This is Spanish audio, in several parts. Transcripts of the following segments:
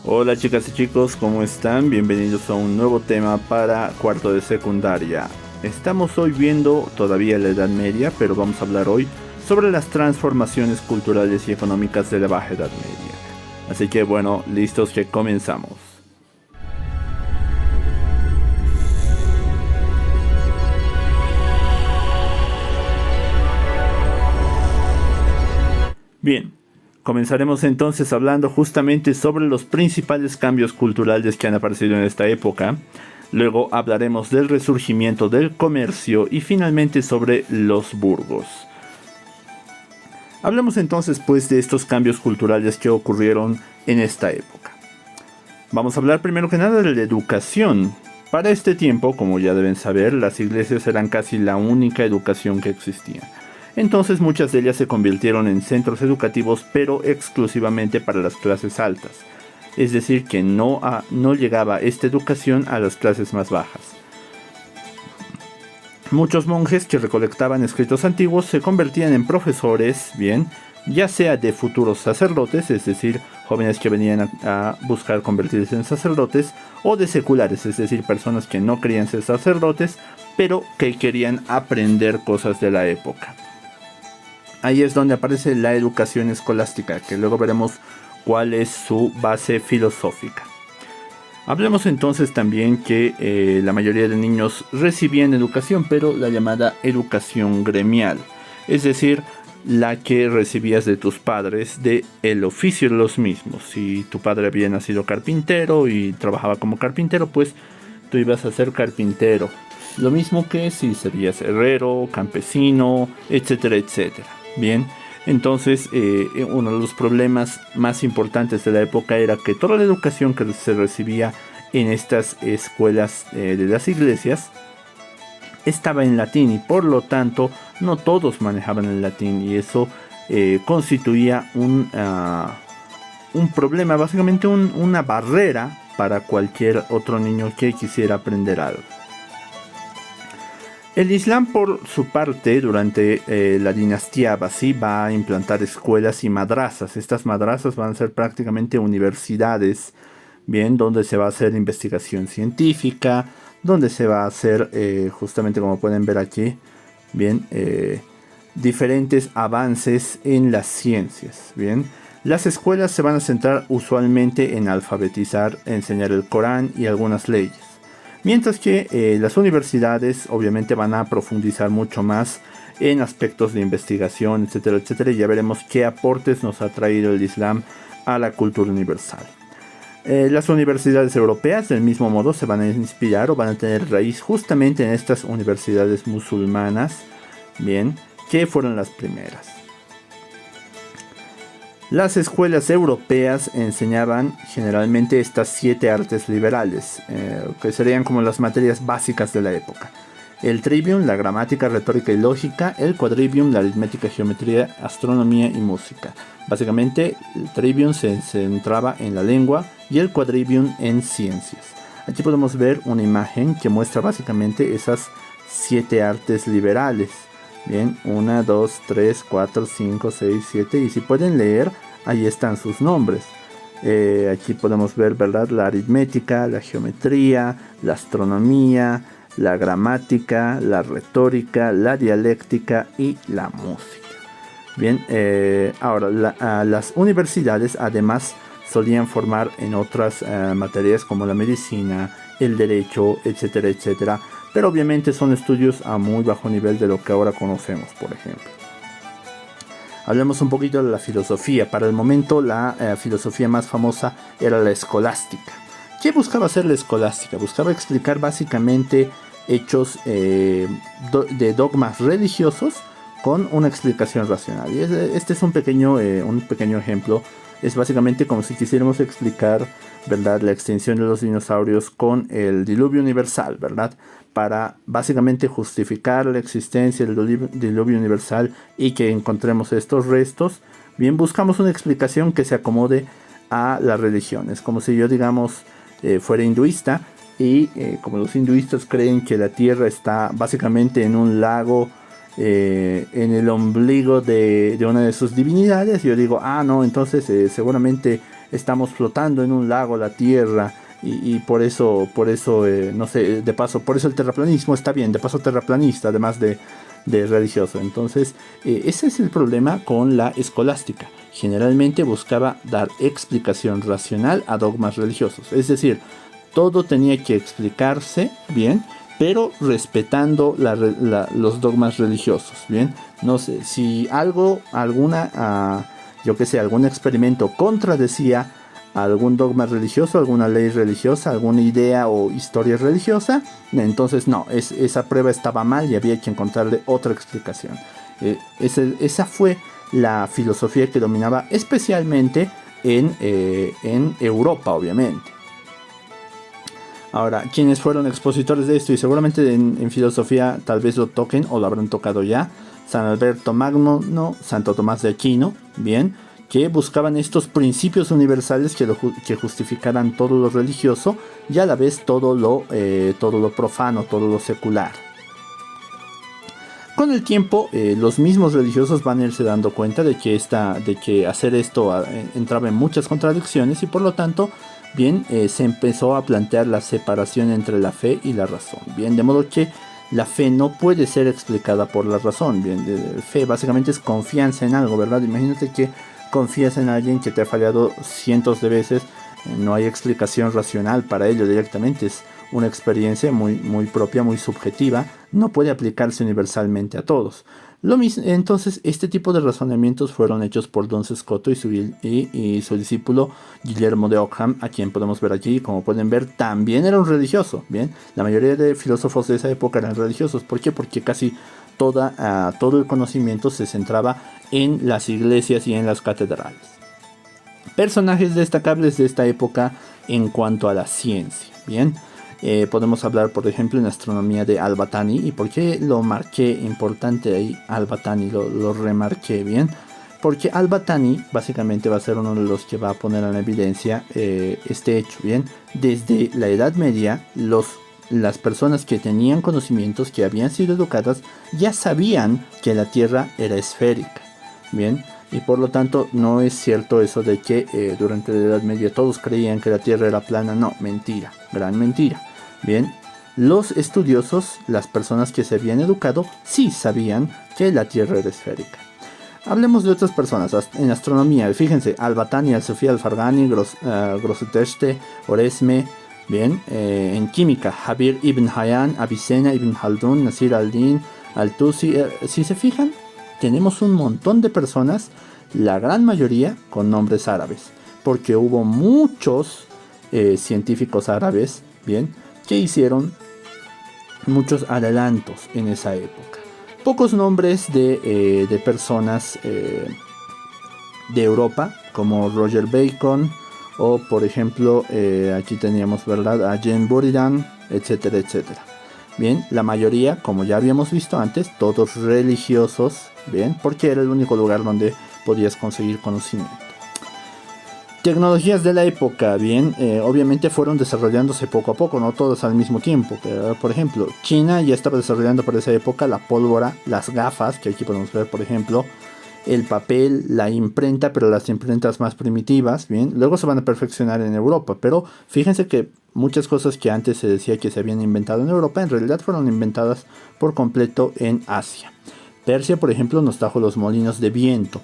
Hola chicas y chicos, ¿cómo están? Bienvenidos a un nuevo tema para cuarto de secundaria. Estamos hoy viendo todavía la Edad Media, pero vamos a hablar hoy sobre las transformaciones culturales y económicas de la Baja Edad Media. Así que bueno, listos que comenzamos. Bien, comenzaremos entonces hablando justamente sobre los principales cambios culturales que han aparecido en esta época. Luego hablaremos del resurgimiento del comercio y finalmente sobre los burgos. Hablemos entonces pues de estos cambios culturales que ocurrieron en esta época. Vamos a hablar primero que nada de la educación. Para este tiempo, como ya deben saber, las iglesias eran casi la única educación que existía. Entonces muchas de ellas se convirtieron en centros educativos, pero exclusivamente para las clases altas. Es decir, que no llegaba esta educación a las clases más bajas. Muchos monjes que recolectaban escritos antiguos se convertían en profesores, bien, ya sea de futuros sacerdotes, es decir, jóvenes que venían a buscar convertirse en sacerdotes, o de seculares, es decir, personas que no querían ser sacerdotes, pero que querían aprender cosas de la época. Ahí es donde aparece la educación escolástica, que luego veremos cuál es su base filosófica. Hablemos entonces también que la mayoría de niños recibían educación, pero la llamada educación gremial, es decir, la que recibías de tus padres de el oficio de los mismos. Si tu padre había nacido carpintero y trabajaba como carpintero, pues tú ibas a ser carpintero. Lo mismo que si serías herrero, campesino, etcétera, etcétera. Bien, entonces uno de los problemas más importantes de la época era que toda la educación que se recibía en estas escuelas de las iglesias estaba en latín y por lo tanto no todos manejaban el latín y eso constituía un problema, básicamente una barrera para cualquier otro niño que quisiera aprender algo. El Islam, por su parte, durante la dinastía Abbasí va a implantar escuelas y madrazas. Estas madrazas van a ser prácticamente universidades, bien, donde se va a hacer investigación científica, donde se va a hacer, justamente como pueden ver aquí, bien, diferentes avances en las ciencias, bien. Las escuelas se van a centrar usualmente en alfabetizar, enseñar el Corán y algunas leyes. Mientras que las universidades obviamente van a profundizar mucho más en aspectos de investigación, etcétera, etcétera. Y ya veremos qué aportes nos ha traído el Islam a la cultura universal. Las universidades europeas del mismo modo se van a inspirar o van a tener raíz justamente en estas universidades musulmanas, bien, que fueron las primeras. Las escuelas europeas enseñaban generalmente estas 7 artes liberales, que serían como las materias básicas de la época. El trivium, la gramática, retórica y lógica. El quadrivium, la aritmética, geometría, astronomía y música. Básicamente, el trivium se centraba en la lengua y el quadrivium en ciencias. Aquí podemos ver una imagen que muestra básicamente esas 7 artes liberales. Bien, 1, 2, 3, 4, 5, 6, 7 y si pueden leer, ahí están sus nombres. Aquí podemos ver, ¿verdad? La aritmética, la geometría, la astronomía, la gramática, la retórica, la dialéctica y la música. Bien, ahora las universidades además solían formar en otras materias como la medicina, el derecho, etcétera, etcétera. Pero obviamente son estudios a muy bajo nivel de lo que ahora conocemos, por ejemplo. Hablemos un poquito de la filosofía. Para el momento la filosofía más famosa era la escolástica. ¿Qué buscaba hacer la escolástica? Buscaba explicar básicamente hechos de dogmas religiosos con una explicación racional. Y este es un pequeño ejemplo. Es básicamente como si quisiéramos explicar, ¿verdad?, la extinción de los dinosaurios con el diluvio universal, ¿verdad? Para básicamente justificar la existencia del diluvio universal y que encontremos estos restos. Bien, buscamos una explicación que se acomode a la religión. Es como si yo, digamos, fuera hinduista y como los hinduistas creen que la Tierra está básicamente en un lago, en el ombligo de una de sus divinidades, yo digo, no, entonces seguramente estamos flotando en un lago, la Tierra, y por eso, no sé, de paso, por eso el terraplanismo está bien, de paso terraplanista, además de religioso. Entonces, ese es el problema con la escolástica. Generalmente buscaba dar explicación racional a dogmas religiosos, es decir, todo tenía que explicarse bien, pero respetando los dogmas religiosos, bien. No sé, si yo que sé, algún experimento contradecía algún dogma religioso, alguna ley religiosa, alguna idea o historia religiosa, entonces no, esa prueba estaba mal y había que encontrarle otra explicación. Esa fue la filosofía que dominaba especialmente en Europa, obviamente. Ahora, quienes fueron expositores de esto y seguramente en filosofía tal vez lo toquen o lo habrán tocado ya: San Alberto Magno, no, Santo Tomás de Aquino, bien, que buscaban estos principios universales que justificaran todo lo religioso y a la vez todo lo profano, todo lo secular. Con el tiempo, los mismos religiosos van a irse dando cuenta de que hacer esto entraba en muchas contradicciones y por lo tanto, bien, se empezó a plantear la separación entre la fe y la razón, bien, de modo que la fe no puede ser explicada por la razón, bien, fe básicamente es confianza en algo, ¿verdad? Imagínate que confías en alguien que te ha fallado cientos de veces, no hay explicación racional para ello directamente, es una experiencia muy, muy propia, muy subjetiva, no puede aplicarse universalmente a todos. Lo mismo, entonces, este tipo de razonamientos fueron hechos por Duns Scotus y su discípulo Guillermo de Ockham, a quien podemos ver aquí. Como pueden ver, también era un religioso, ¿bien? La mayoría de filósofos de esa época eran religiosos. ¿Por qué? Porque casi todo el conocimiento se centraba en las iglesias y en las catedrales. Personajes destacables de esta época en cuanto a la ciencia, ¿bien? Podemos hablar, por ejemplo, en astronomía de Al-Battani. ¿Y por qué lo marqué importante ahí? Al-Battani, lo remarqué, bien. Porque Al-Battani básicamente va a ser uno de los que va a poner en evidencia este hecho, bien. Desde la Edad Media, las personas que tenían conocimientos, que habían sido educadas, ya sabían que la Tierra era esférica, bien. Y por lo tanto no es cierto eso de que durante la Edad Media todos creían que la Tierra era plana. No, mentira, gran mentira. Bien, los estudiosos, las personas que se habían educado, sí sabían que la Tierra era esférica. Hablemos de otras personas en astronomía. Fíjense, Al-Battani, Al-Sofia, Al-Farghani, Grosseteste, Oresme. Bien, en química, Javier ibn Hayyan, Avicenna, Ibn Khaldun, Nasir al-Din, Al-Tusi. Si se fijan, tenemos un montón de personas, la gran mayoría con nombres árabes, porque hubo muchos científicos árabes, bien, que hicieron muchos adelantos en esa época. Pocos nombres de personas de Europa, como Roger Bacon, o por ejemplo, aquí teníamos, ¿verdad?, a Jean Buridan, etcétera, etcétera. Bien, la mayoría, como ya habíamos visto antes, todos religiosos, bien, porque era el único lugar donde podías conseguir conocimiento. Tecnologías de la época, bien, obviamente fueron desarrollándose poco a poco, no todas al mismo tiempo. Por ejemplo, China ya estaba desarrollando para esa época la pólvora, las gafas, que aquí podemos ver, por ejemplo, el papel, la imprenta, pero las imprentas más primitivas, bien, luego se van a perfeccionar en Europa, pero fíjense que muchas cosas que antes se decía que se habían inventado en Europa, en realidad fueron inventadas por completo en Asia. Persia, por ejemplo, nos trajo los molinos de viento.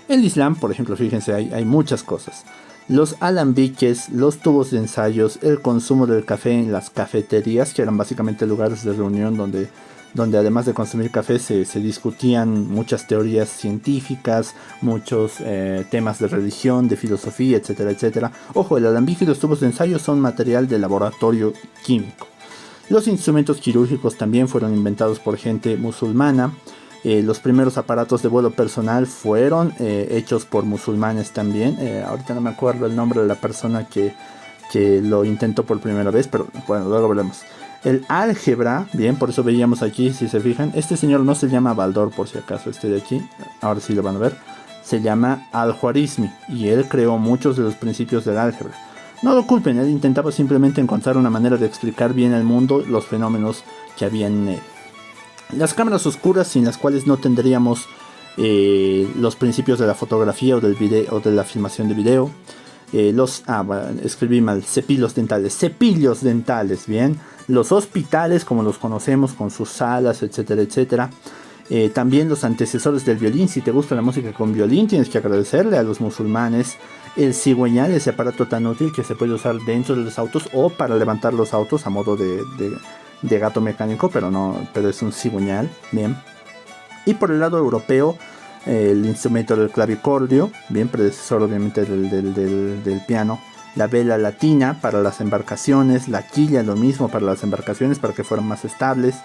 El Islam, por ejemplo, fíjense, hay muchas cosas. Los alambiques, los tubos de ensayos, el consumo del café en las cafeterías, que eran básicamente lugares de reunión donde además de consumir café se discutían muchas teorías científicas, muchos temas de religión, de filosofía, etcétera, etcétera. Ojo, el alambique y los tubos de ensayo son material de laboratorio químico. Los instrumentos quirúrgicos también fueron inventados por gente musulmana. Los primeros aparatos de vuelo personal fueron hechos por musulmanes también. Ahorita no me acuerdo el nombre de la persona que lo intentó por primera vez, pero bueno, luego veremos. El álgebra, bien, por eso veíamos aquí, si se fijan, este señor no se llama Baldor, por si acaso, este de aquí, ahora sí lo van a ver, se llama Al-Khwarizmi, y él creó muchos de los principios del álgebra. No lo culpen, él intentaba simplemente encontrar una manera de explicar bien al mundo los fenómenos que había en él. Las cámaras oscuras, sin las cuales no tendríamos los principios de la fotografía o del video o de la filmación de video. Escribí mal, cepillos dentales, bien. Los hospitales como los conocemos con sus salas, etcétera, etcétera. También los antecesores del violín. Si te gusta la música con violín, tienes que agradecerle a los musulmanes. El cigüeñal, ese aparato tan útil que se puede usar dentro de los autos o para levantar los autos a modo de gato mecánico, pero es un cigüeñal, bien. Y por el lado europeo, el instrumento del clavicordio, bien, predecesor obviamente del piano. La vela latina para las embarcaciones, la quilla, lo mismo para las embarcaciones para que fueran más estables.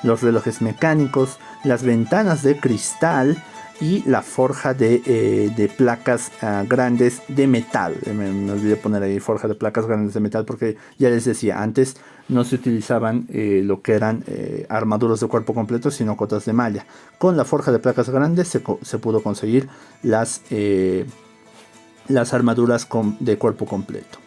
Los relojes mecánicos, las ventanas de cristal y la forja de placas grandes de metal. Me olvidé poner ahí forja de placas grandes de metal porque ya les decía, antes no se utilizaban lo que eran armaduras de cuerpo completo, sino cotas de malla. Con la forja de placas grandes se pudo conseguir las armaduras de cuerpo completo.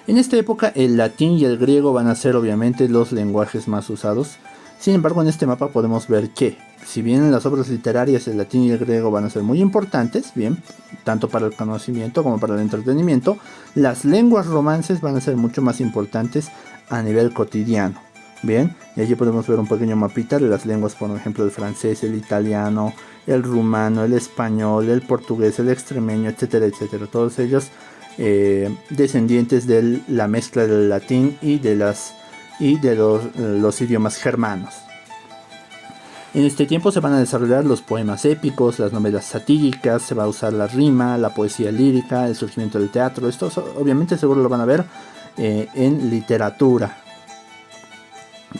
En esta época el latín y el griego van a ser obviamente los lenguajes más usados. Sin embargo, en este mapa podemos ver que, si bien en las obras literarias el latín y el griego van a ser muy importantes, bien, tanto para el conocimiento como para el entretenimiento, las lenguas romances van a ser mucho más importantes a nivel cotidiano. Bien, y aquí podemos ver un pequeño mapita de las lenguas, por ejemplo, el francés, el italiano, el rumano, el español, el portugués, el extremeño, etcétera, etcétera. Todos ellos descendientes de la mezcla del latín y de los idiomas germanos. En este tiempo se van a desarrollar los poemas épicos, las novelas satíricas, se va a usar la rima, la poesía lírica, el surgimiento del teatro. Esto obviamente seguro lo van a ver en literatura.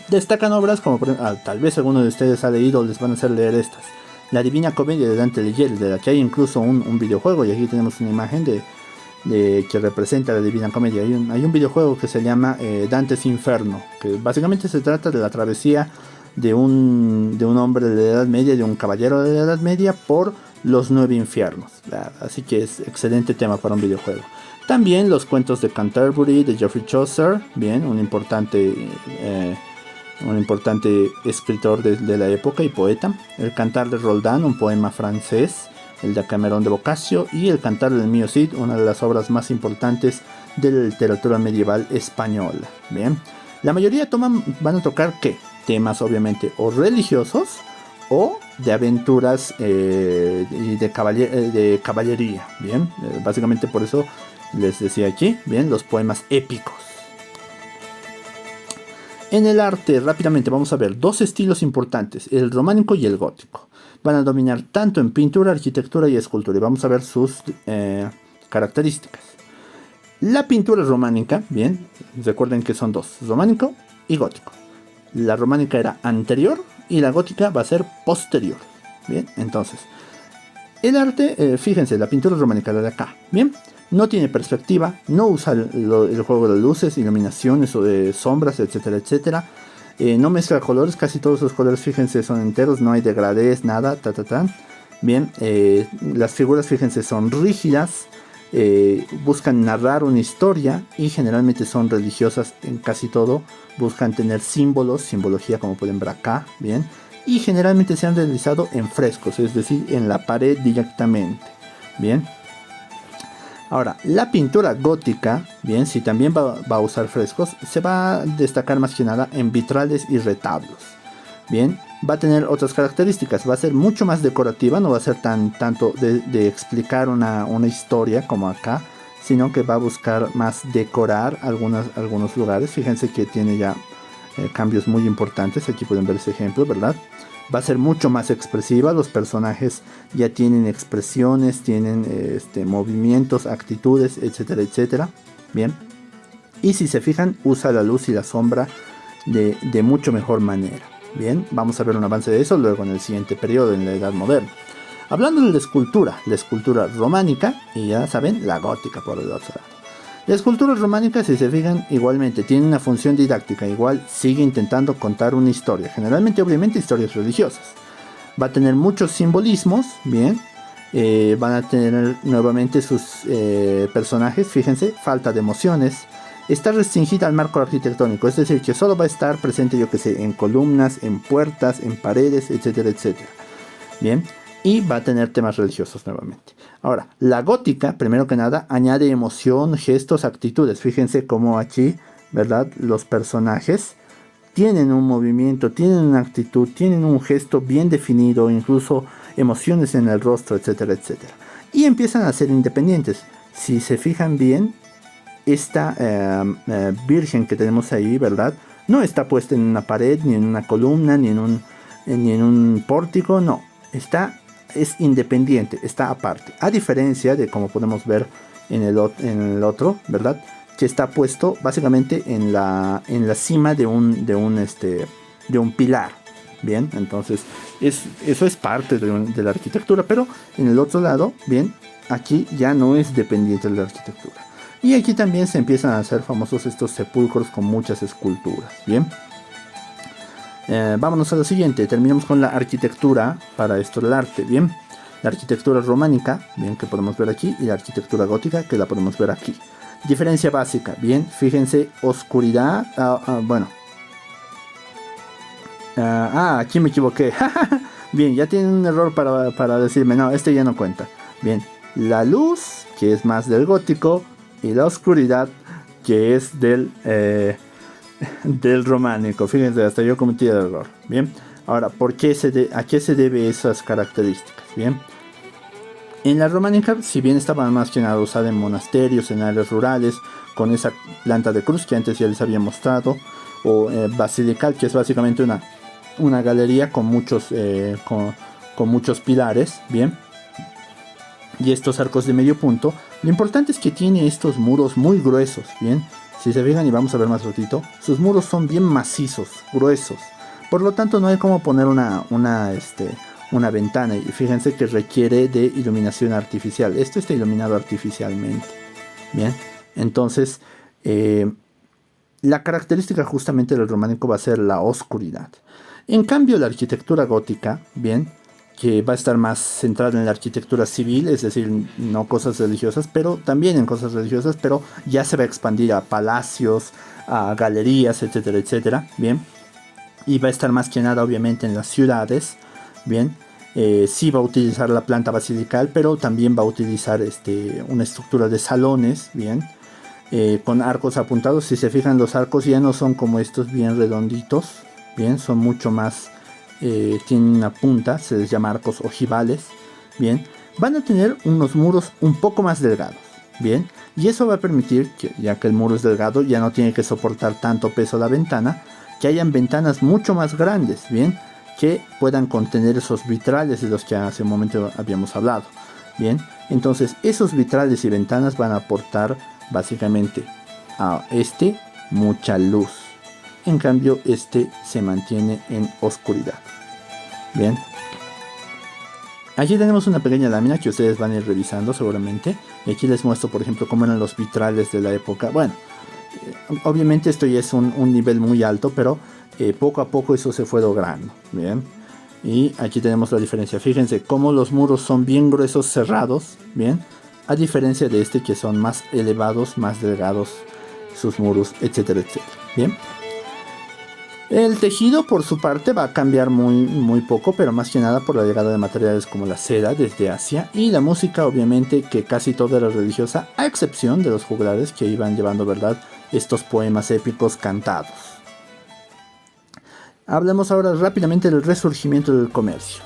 Destacan obras como tal vez alguno de ustedes ha leído, les van a hacer leer estas. La Divina Comedia de Dante Alighieri, de la que hay incluso un videojuego, y aquí tenemos una imagen que representa la Divina Comedia. Hay un videojuego que se llama Dante's Inferno, que básicamente se trata de la travesía de un hombre de la Edad Media, de un caballero de la Edad Media, por los 9 infiernos. Así que es excelente tema para un videojuego. También los cuentos de Canterbury, de Geoffrey Chaucer, bien, un importante escritor de la época y poeta. El Cantar de Roldán, un poema francés. El Decamerón de Boccaccio y el Cantar del Mío Cid, una de las obras más importantes de la literatura medieval española. Bien, la mayoría van a tocar ¿qué? Temas obviamente o religiosos o de aventuras y de caballería. Bien, básicamente por eso les decía aquí, bien, los poemas épicos. En el arte, rápidamente vamos a ver dos estilos importantes, el románico y el gótico. Van a dominar tanto en pintura, arquitectura y escultura. Y vamos a ver sus características. La pintura románica, bien, recuerden que son dos, románico y gótico. La románica era anterior y la gótica va a ser posterior. Bien, entonces, el arte, fíjense, la pintura románica, la de acá, bien, no tiene perspectiva, no usa el juego de luces, iluminaciones o de sombras, etcétera, etcétera. No mezcla colores, casi todos los colores, fíjense, son enteros, no hay degradés, nada, Bien, las figuras, fíjense, son rígidas, buscan narrar una historia y generalmente son religiosas en casi todo, buscan tener símbolos, simbología como pueden ver acá, bien, y generalmente se han realizado en frescos, es decir, en la pared directamente, bien. Ahora, la pintura gótica, bien, si también va a usar frescos, se va a destacar más que nada en vitrales y retablos. Bien, va a tener otras características, va a ser mucho más decorativa, no va a ser tanto de explicar una historia como acá, sino que va a buscar más decorar algunos lugares. Fíjense que tiene ya cambios muy importantes, aquí pueden ver ese ejemplo, ¿verdad? Va a ser mucho más expresiva, los personajes ya tienen expresiones, tienen movimientos, actitudes, etcétera, etcétera. Bien, y si se fijan, usa la luz y la sombra de mucho mejor manera. Bien, vamos a ver un avance de eso luego en el siguiente periodo, en la Edad Moderna. Hablando de la escultura románica y ya saben, la gótica por el otro lado. La escultura románica, si se fijan, igualmente tiene una función didáctica, igual sigue intentando contar una historia, generalmente obviamente historias religiosas. Va a tener muchos simbolismos, bien, van a tener nuevamente sus personajes, fíjense, falta de emociones, está restringida al marco arquitectónico, es decir, que solo va a estar presente, yo que sé, en columnas, en puertas, en paredes, etcétera, etcétera. Bien, y va a tener temas religiosos nuevamente. Ahora, la gótica, primero que nada, añade emoción, gestos, actitudes. Fíjense cómo aquí, ¿verdad? Los personajes tienen un movimiento, tienen una actitud, tienen un gesto bien definido, incluso emociones en el rostro, etcétera, etcétera. Y empiezan a ser independientes. Si se fijan bien, esta virgen que tenemos ahí, ¿verdad? No está puesta en una pared, ni en una columna, ni en un pórtico, no. Es independiente, está aparte. A diferencia de como podemos ver en el otro, ¿verdad? Que está puesto básicamente en la cima de un pilar. Bien, entonces eso es parte de la arquitectura, pero en el otro lado, bien, aquí ya no es dependiente de la arquitectura. Y aquí también se empiezan a hacer famosos estos sepulcros con muchas esculturas. Bien, vámonos a lo siguiente. Terminamos con la arquitectura para esto del arte. Bien, la arquitectura románica, bien, que podemos ver aquí, y la arquitectura gótica, que la podemos ver aquí. Diferencia básica, bien, fíjense, oscuridad, bueno. Aquí me equivoqué. Bien, ya tienen un error para decirme, no, este ya no cuenta. Bien, la luz, que es más del gótico, y la oscuridad, que es del románico. Fíjense, hasta yo cometí el error. Bien, ahora, ¿a qué se debe esas características? Bien, en la románica, si bien estaba más que nada usada en monasterios, en áreas rurales, con esa planta de cruz que antes ya les había mostrado, o basilical, que es básicamente una galería con muchos pilares, bien, y estos arcos de medio punto. Lo importante es que tiene estos muros muy gruesos, bien. Si se fijan, y vamos a ver más ratito, sus muros son bien macizos, gruesos. Por lo tanto, no hay como poner una ventana. Y fíjense que requiere de iluminación artificial. Esto está iluminado artificialmente. Bien, entonces la característica justamente del románico va a ser la oscuridad. En cambio, la arquitectura gótica, bien, que va a estar más centrada en la arquitectura civil, es decir, no cosas religiosas, pero también en cosas religiosas, pero ya se va a expandir a palacios, a galerías, etcétera, etcétera, bien. Y va a estar más que nada, obviamente, en las ciudades, bien. Sí va a utilizar la planta basilical, pero también va a utilizar una estructura de salones, bien, con arcos apuntados. Si se fijan, los arcos ya no son como estos bien redonditos, bien, son mucho más, tienen una punta, se les llama arcos ojivales, bien. Van a tener unos muros un poco más delgados, bien, y eso va a permitir que, ya que el muro es delgado, ya no tiene que soportar tanto peso la ventana, que hayan ventanas mucho más grandes, bien, que puedan contener esos vitrales de los que hace un momento habíamos hablado. Bien, entonces esos vitrales y ventanas van a aportar básicamente a mucha luz. En cambio, se mantiene en oscuridad. Bien, aquí tenemos una pequeña lámina que ustedes van a ir revisando seguramente. Y aquí les muestro, por ejemplo, cómo eran los vitrales de la época. Bueno, obviamente esto ya es un nivel muy alto, pero poco a poco eso se fue logrando. Bien, y aquí tenemos la diferencia. Fíjense cómo los muros son bien gruesos, cerrados, bien, a diferencia de que son más elevados, más delgados sus muros, etcétera, etcétera. Bien, el tejido por su parte va a cambiar muy poco, pero más que nada por la llegada de materiales como la seda desde Asia, y la música, obviamente, que casi toda era religiosa, a excepción de los juglares que iban llevando, ¿verdad?, estos poemas épicos cantados. Hablemos ahora rápidamente del resurgimiento del comercio.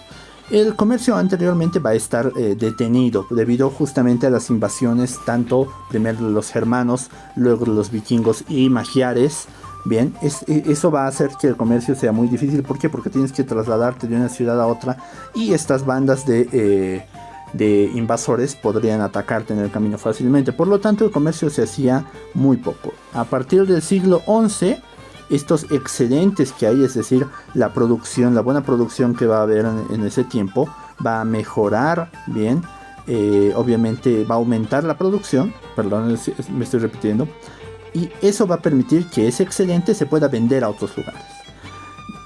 El comercio anteriormente va a estar detenido debido justamente a las invasiones, tanto primero de los germanos, luego de los vikingos y magiares. Bien, eso va a hacer que el comercio sea muy difícil. ¿Por qué? Porque tienes que trasladarte de una ciudad a otra, y estas bandas de invasores podrían atacarte en el camino fácilmente. Por lo tanto, el comercio se hacía muy poco. A partir del siglo XI, estos excedentes que hay, es decir, la buena producción que va a haber en ese tiempo, va a mejorar, bien, obviamente va a aumentar la producción, perdón, me estoy repitiendo, y eso va a permitir que ese excedente se pueda vender a otros lugares.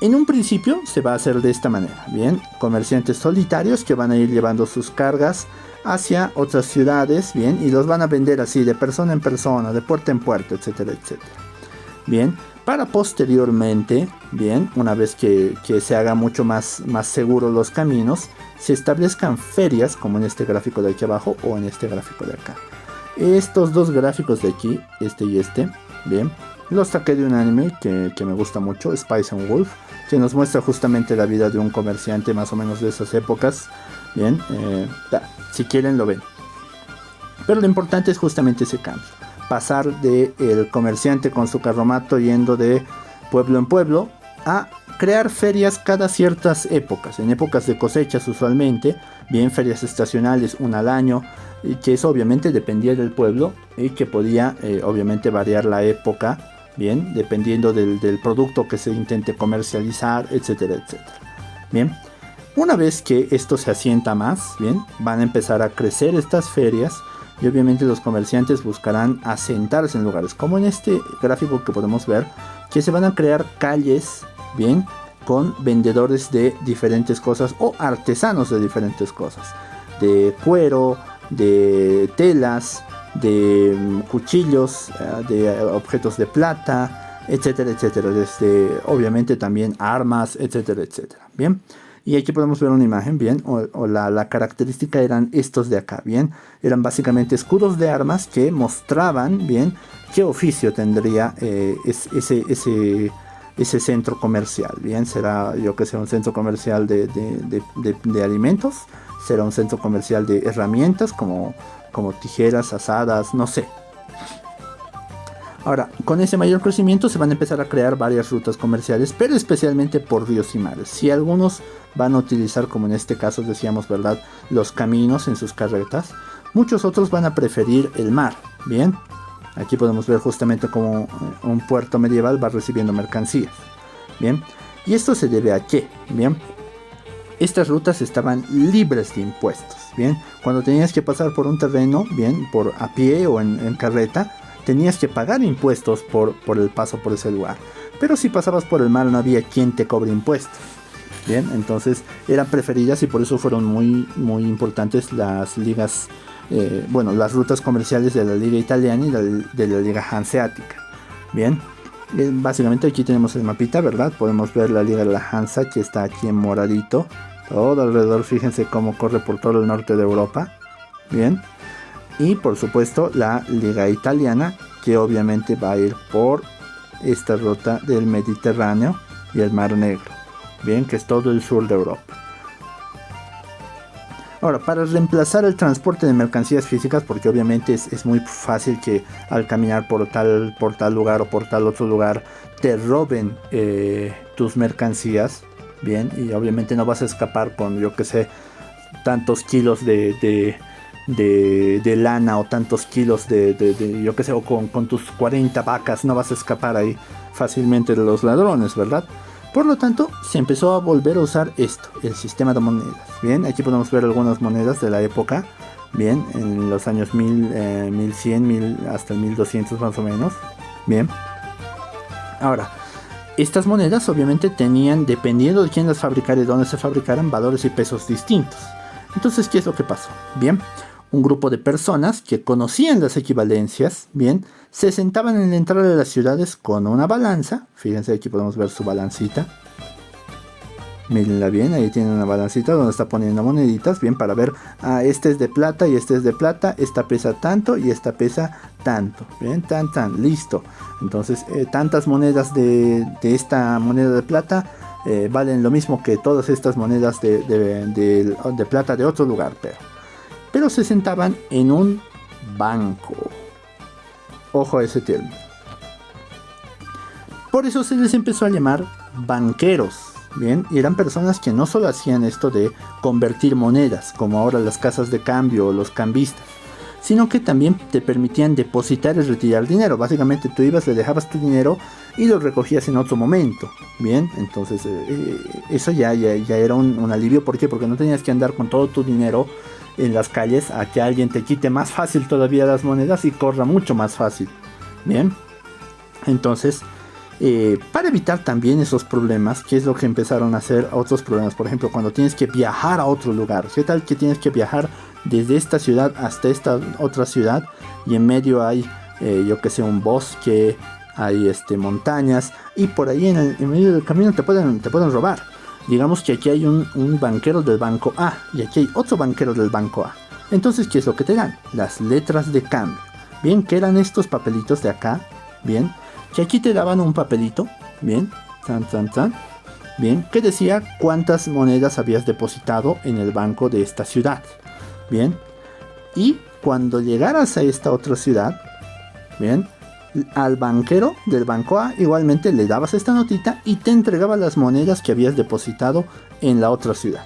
En un principio se va a hacer de esta manera, bien, comerciantes solitarios que van a ir llevando sus cargas hacia otras ciudades, bien, y los van a vender así, de persona en persona, de puerta en puerta, etcétera, etcétera. Bien, para posteriormente, bien, una vez que se haga mucho más seguros los caminos, se establezcan ferias, como en este gráfico de aquí abajo o en este gráfico de acá. Estos dos gráficos de aquí, este y este, bien, los saqué de un anime que me gusta mucho, Spice and Wolf, que nos muestra justamente la vida de un comerciante más o menos de esas épocas. Bien, si quieren lo ven. Pero lo importante es justamente ese cambio. Pasar de el comerciante con su carromato yendo de pueblo en pueblo a crear ferias cada ciertas épocas. En épocas de cosechas usualmente. Bien, ferias estacionales, una al año. Y que eso obviamente dependía del pueblo. Y que podía obviamente variar la época. Bien, dependiendo del producto que se intente comercializar, etcétera, etcétera. Bien. Una vez que esto se asienta más, bien, van a empezar a crecer estas ferias y obviamente los comerciantes buscarán asentarse en lugares como en este gráfico que podemos ver, que se van a crear calles, bien, con vendedores de diferentes cosas o artesanos de diferentes cosas, de cuero, de telas, de cuchillos, de objetos de plata, etcétera, etcétera, desde obviamente también armas, etcétera, etcétera, bien. Y aquí podemos ver una imagen, bien, o la característica eran estos de acá, bien. Eran básicamente escudos de armas que mostraban, bien, qué oficio tendría ese centro comercial, bien. Será, yo que sé, un centro comercial de alimentos, será un centro comercial de herramientas como tijeras, asadas, no sé. Ahora, con ese mayor crecimiento se van a empezar a crear varias rutas comerciales, pero especialmente por ríos y mares. Si algunos van a utilizar, como en este caso decíamos, ¿verdad?, los caminos en sus carretas, muchos otros van a preferir el mar, ¿bien? Aquí podemos ver justamente cómo un puerto medieval va recibiendo mercancías, ¿bien? ¿Y esto se debe a qué? ¿Bien? Estas rutas estaban libres de impuestos, ¿bien? Cuando tenías que pasar por un terreno, ¿bien?, por a pie o en carreta, tenías que pagar impuestos por el paso por ese lugar. Pero si pasabas por el mar no había quien te cobre impuestos. Bien, entonces eran preferidas y por eso fueron muy, muy importantes las ligas, las rutas comerciales de la liga italiana y de la liga hanseática. Bien, básicamente aquí tenemos el mapita, ¿verdad? Podemos ver la liga de la Hansa que está aquí en moradito. Todo alrededor, fíjense cómo corre por todo el norte de Europa. Bien. Y por supuesto la liga italiana, que obviamente va a ir por esta ruta del Mediterráneo y el Mar Negro, bien, que es todo el sur de Europa. Ahora, para reemplazar el transporte de mercancías físicas, porque obviamente es muy fácil que al caminar por tal lugar o por tal otro lugar te roben tus mercancías, bien, y obviamente no vas a escapar con, yo que sé, tantos kilos de lana o tantos kilos yo que sé, o con tus 40 vacas no vas a escapar ahí fácilmente de los ladrones, ¿verdad? Por lo tanto, se empezó a volver a usar esto, el sistema de monedas. Bien, aquí podemos ver algunas monedas de la época, bien, en los años 1100, hasta el 1200 más o menos, bien. Ahora, estas monedas obviamente tenían, dependiendo de quién las fabricara y dónde se fabricaran, valores y pesos distintos. Entonces, ¿qué es lo que pasó? Bien, un grupo de personas que conocían las equivalencias, bien, se sentaban en la entrada de las ciudades con una balanza. Fíjense, aquí podemos ver su balancita. Mírenla bien, ahí tiene una balancita donde está poniendo moneditas, bien, para ver, este es de plata y este es de plata, esta pesa tanto y esta pesa tanto, bien, listo. Entonces, tantas monedas de esta moneda de plata valen lo mismo que todas estas monedas de plata de otro lugar, pero se sentaban en un banco. Ojo a ese término. Por eso se les empezó a llamar banqueros, bien, y eran personas que no solo hacían esto de convertir monedas, como ahora las casas de cambio o los cambistas, sino que también te permitían depositar y retirar dinero. Básicamente tú ibas, le dejabas tu dinero y lo recogías en otro momento, bien. Entonces eso ya era un alivio. ¿Por qué? Porque no tenías que andar con todo tu dinero en las calles a que alguien te quite más fácil todavía las monedas y corra mucho más fácil, bien. Entonces, para evitar también esos problemas, ¿qué es lo que empezaron a hacer otros problemas? Por ejemplo, cuando tienes que viajar a otro lugar, ¿qué tal que tienes que viajar desde esta ciudad hasta esta otra ciudad y en medio hay, yo que sé, un bosque, hay montañas, y por ahí en medio del camino te pueden robar? Digamos que aquí hay un banquero del banco A y aquí hay otro banquero del banco A. Entonces, ¿qué es lo que te dan? Las letras de cambio. Bien, ¿qué eran estos papelitos de acá? Bien, que aquí te daban un papelito. Bien, tan, tan, tan. Bien, que decía cuántas monedas habías depositado en el banco de esta ciudad. Bien, y cuando llegaras a esta otra ciudad, bien, al banquero del banco A igualmente le dabas esta notita y te entregaba las monedas que habías depositado en la otra ciudad.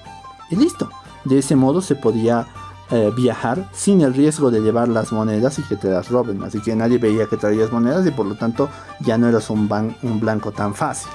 Y listo. De ese modo se podía viajar sin el riesgo de llevar las monedas y que te las roben. Así que nadie veía que traías monedas y por lo tanto ya no eras un blanco tan fácil.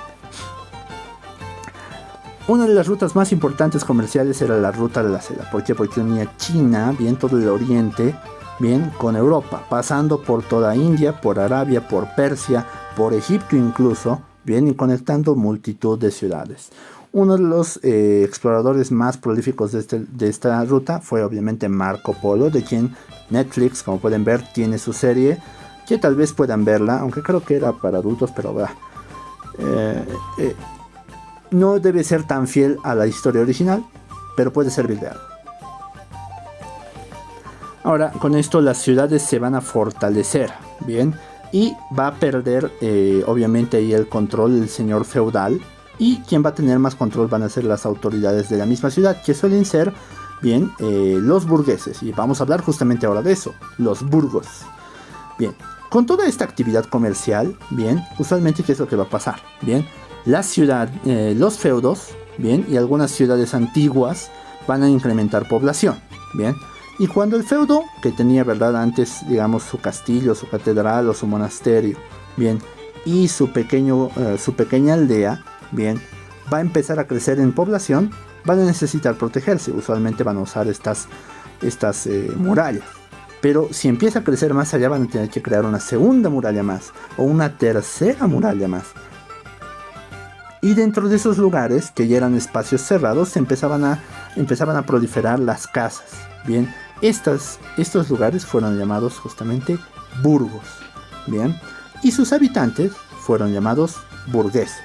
Una de las rutas más importantes comerciales era la ruta de la seda. ¿Por qué? Porque unía China, bien todo el oriente, bien con Europa, pasando por toda India, por Arabia, por Persia, por Egipto incluso, bien, y conectando multitud de ciudades. Uno de los exploradores más prolíficos de esta ruta fue obviamente Marco Polo, de quien Netflix, como pueden ver, tiene su serie, que tal vez puedan verla, aunque creo que era para adultos, pero no debe ser tan fiel a la historia original, pero puede servir de algo. Ahora, con esto las ciudades se van a fortalecer, bien, y va a perder obviamente ahí el control el señor feudal, y quien va a tener más control van a ser las autoridades de la misma ciudad, que suelen ser, bien, los burgueses, y vamos a hablar justamente ahora de eso, los burgos. Bien, con toda esta actividad comercial, bien, usualmente ¿qué es lo que va a pasar? Bien, la ciudad, los feudos, bien, y algunas ciudades antiguas van a incrementar población, bien. Y cuando el feudo, que tenía, verdad, antes, digamos, su castillo, su catedral o su monasterio, bien, y su pequeña aldea, bien, va a empezar a crecer en población, van a necesitar protegerse. Usualmente van a usar estas murallas. Pero si empieza a crecer más allá, van a tener que crear una segunda muralla más, o una tercera muralla más. Y dentro de esos lugares, que ya eran espacios cerrados, se empezaban a proliferar las casas. Bien, estos lugares fueron llamados justamente burgos. Bien, y sus habitantes fueron llamados burgueses.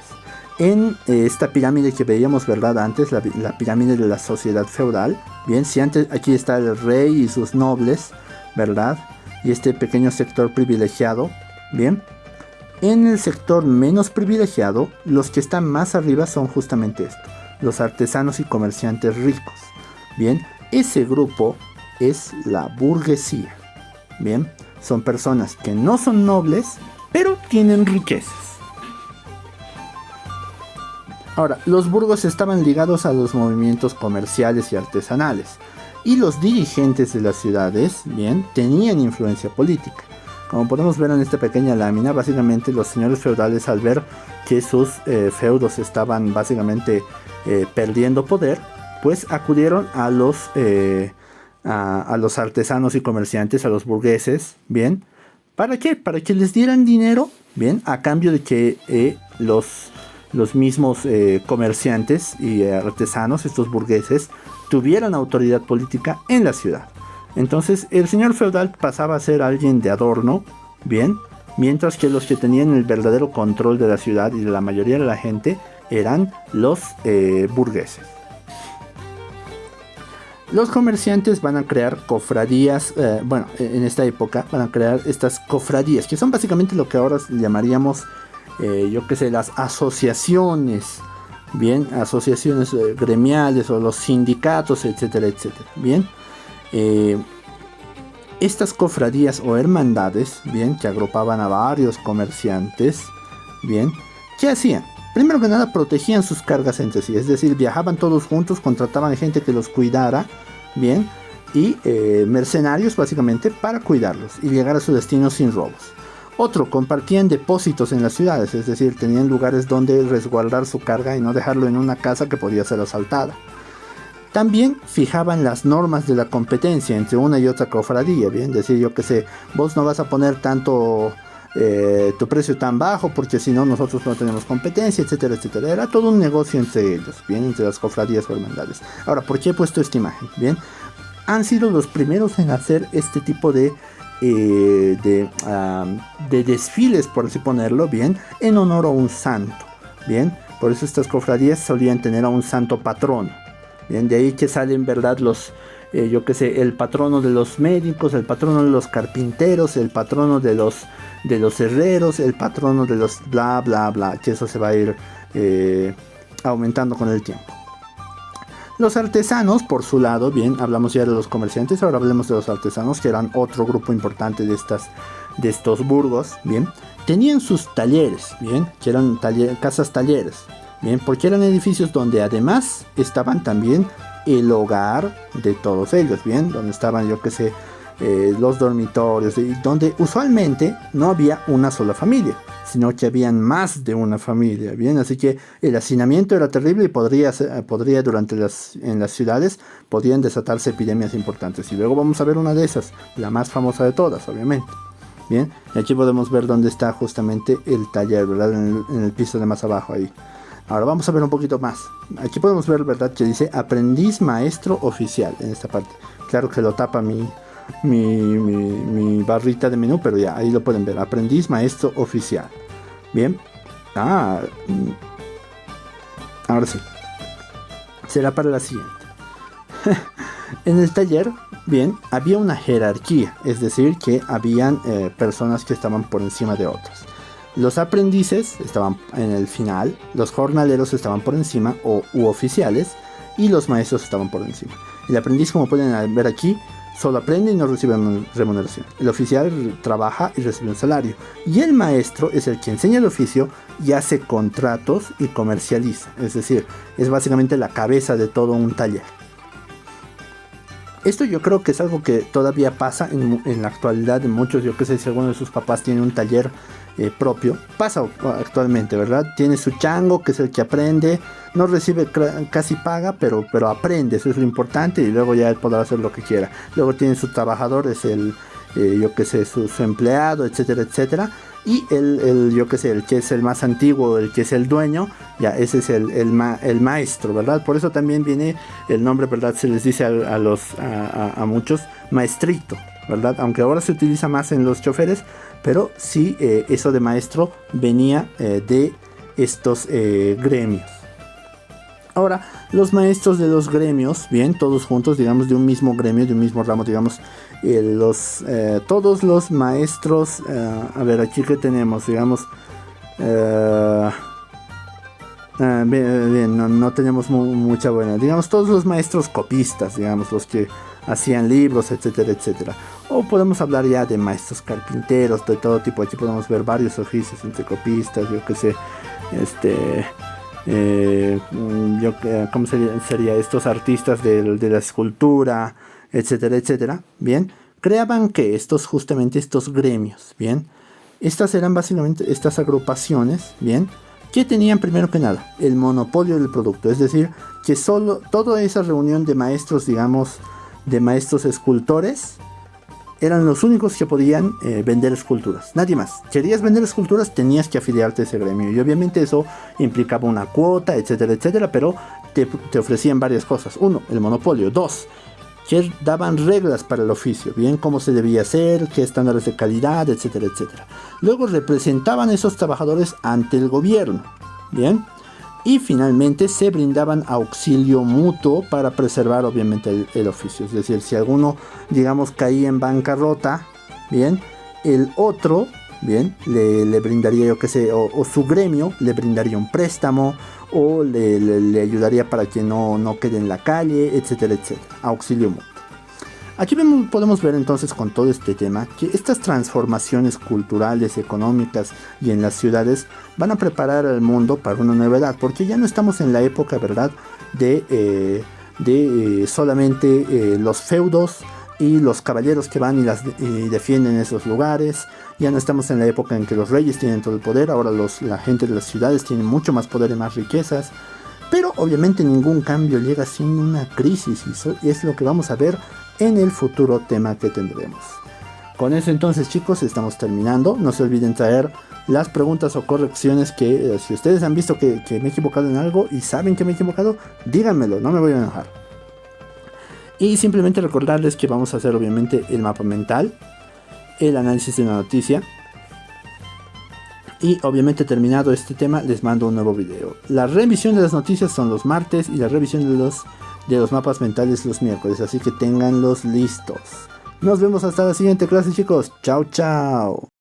En esta pirámide que veíamos, verdad, antes, la pirámide de la sociedad feudal. Bien, si antes aquí está el rey y sus nobles, verdad, y este pequeño sector privilegiado. Bien, en el sector menos privilegiado, los que están más arriba son justamente esto, los artesanos y comerciantes ricos. Bien, ese grupo es la burguesía. Bien, son personas que no son nobles, pero tienen riquezas. Ahora, los burgos estaban ligados a los movimientos comerciales y artesanales, y los dirigentes de las ciudades, bien, tenían influencia política. Como podemos ver en esta pequeña lámina, básicamente los señores feudales, al ver que sus feudos estaban básicamente perdiendo poder, pues acudieron a los artesanos y comerciantes, a los burgueses, bien. ¿Para qué? Para que les dieran dinero, bien, a cambio de que los mismos comerciantes y artesanos, estos burgueses, tuvieran autoridad política en la ciudad. Entonces el señor feudal pasaba a ser alguien de adorno, bien, mientras que los que tenían el verdadero control de la ciudad y de la mayoría de la gente eran los burgueses. Los comerciantes van a crear cofradías, en esta época van a crear estas cofradías, que son básicamente lo que ahora llamaríamos, las asociaciones, bien, asociaciones gremiales o los sindicatos, etcétera, etcétera, bien. Estas cofradías o hermandades, bien, que agrupaban a varios comerciantes, bien, ¿qué hacían? Primero que nada, protegían sus cargas entre sí, es decir, viajaban todos juntos, contrataban gente que los cuidara, bien, y mercenarios básicamente para cuidarlos y llegar a su destino sin robos. Otro, compartían depósitos en las ciudades, es decir, tenían lugares donde resguardar su carga y no dejarlo en una casa que podía ser asaltada. También fijaban las normas de la competencia entre una y otra cofradía, bien, decir, yo que sé, vos no vas a poner tanto tu precio tan bajo porque si no nosotros no tenemos competencia, etcétera, etcétera. Era todo un negocio entre ellos, bien, entre las cofradías o hermandades. Ahora, ¿por qué he puesto esta imagen? Bien, han sido los primeros en hacer este tipo de desfiles, por así ponerlo, bien, en honor a un santo, bien. Por eso estas cofradías solían tener a un santo patrono. Bien, de ahí que salen, ¿verdad? Los, yo qué sé, el patrono de los médicos, el patrono de los carpinteros, el patrono de los herreros, el patrono de los bla, bla, bla, que eso se va a ir aumentando con el tiempo. Los artesanos, por su lado, bien, hablamos ya de los comerciantes, ahora hablemos de los artesanos, que eran otro grupo importante de estos burgos, bien, tenían sus talleres, bien, que eran casas talleres, bien, porque eran edificios donde además estaban también el hogar de todos ellos, bien, donde estaban, yo qué sé, los dormitorios, y donde usualmente no había una sola familia, sino que habían más de una familia, bien, así que el hacinamiento era terrible y podría en las ciudades podrían desatarse epidemias importantes, y luego vamos a ver una de esas, la más famosa de todas, obviamente. Bien, y aquí podemos ver dónde está justamente el taller, ¿verdad? En el piso de más abajo ahí. Ahora vamos a ver un poquito más. Aquí podemos ver, ¿verdad? Que dice aprendiz maestro oficial en esta parte. Claro que lo tapa mi barrita de menú, pero ya, ahí lo pueden ver. Aprendiz maestro oficial. Bien. Ahora sí. Será para la siguiente. En el taller, bien, había una jerarquía, es decir, que habían personas que estaban por encima de otras. Los aprendices estaban en el final, los jornaleros estaban por encima u oficiales, y los maestros estaban por encima. El aprendiz, como pueden ver aquí, solo aprende y no recibe remuneración. El oficial trabaja y recibe un salario. Y el maestro es el que enseña el oficio y hace contratos y comercializa. Es decir, es básicamente la cabeza de todo un taller. Esto yo creo que es algo que todavía pasa en la actualidad en muchos. Yo que sé, si alguno de sus papás tiene un taller propio, pasa actualmente, ¿verdad? Tiene su chango, que es el que aprende, no recibe casi paga, pero aprende, eso es lo importante, y luego ya él podrá hacer lo que quiera. Luego tiene su trabajador, es yo que sé, su empleado, etcétera, etcétera. Y yo que sé, el que es el más antiguo, el que es el dueño, ya ese es el maestro, ¿verdad? Por eso también viene el nombre, ¿verdad? Se les dice a muchos maestrito, ¿verdad? Aunque ahora se utiliza más en los choferes, pero sí, eso de maestro venía de estos gremios. Ahora, los maestros de los gremios, bien, todos juntos, digamos, de un mismo gremio, de un mismo ramo, digamos, todos los maestros, a ver, aquí que tenemos, digamos, bien, no tenemos mucha buena, digamos, todos los maestros copistas, digamos, los que hacían libros, etcétera, etcétera. O podemos hablar ya de maestros carpinteros, de todo tipo. Aquí podemos ver varios oficios entre copistas, yo qué sé, ¿cómo sería estos artistas de la escultura, etcétera, etcétera? Bien, creaban que justamente estos gremios, bien, estas eran básicamente estas agrupaciones, bien, que tenían primero que nada el monopolio del producto, es decir, que solo toda esa reunión de maestros, digamos, de maestros escultores, eran los únicos que podían vender esculturas, nadie más. Querías vender esculturas, tenías que afiliarte a ese gremio, y obviamente eso implicaba una cuota, etcétera, etcétera, pero te ofrecían varias cosas. Uno, el monopolio. Dos, que daban reglas para el oficio, bien, cómo se debía hacer, qué estándares de calidad, etcétera, etcétera. Luego representaban a esos trabajadores ante el gobierno, bien, y finalmente se brindaban auxilio mutuo para preservar obviamente el oficio. Es decir, si alguno, digamos, caía en bancarrota, bien, el otro, bien, le brindaría, yo qué sé, o su gremio le brindaría un préstamo, o le ayudaría para que no quede en la calle, etcétera, etcétera. Auxilio mutuo. Aquí podemos ver entonces con todo este tema que estas transformaciones culturales, económicas y en las ciudades van a preparar al mundo para una nueva edad, porque ya no estamos en la época, ¿verdad?, de solamente los feudos y los caballeros que van y defienden esos lugares. Ya no estamos en la época en que los reyes tienen todo el poder. Ahora la gente de las ciudades tiene mucho más poder y más riquezas, pero obviamente ningún cambio llega sin una crisis, y eso es lo que vamos a ver en el futuro tema que tendremos. Con eso entonces, chicos, estamos terminando. No se olviden traer las preguntas o correcciones que si ustedes han visto que me he equivocado en algo y saben que me he equivocado, díganmelo, no me voy a enojar. Y simplemente recordarles que vamos a hacer obviamente el mapa mental, el análisis de una noticia, Y obviamente terminado este tema les mando un nuevo video. La revisión de las noticias son los martes y la revisión de los mapas mentales los miércoles. Así que ténganlos listos. Nos vemos hasta la siguiente clase, chicos. Chao, chao.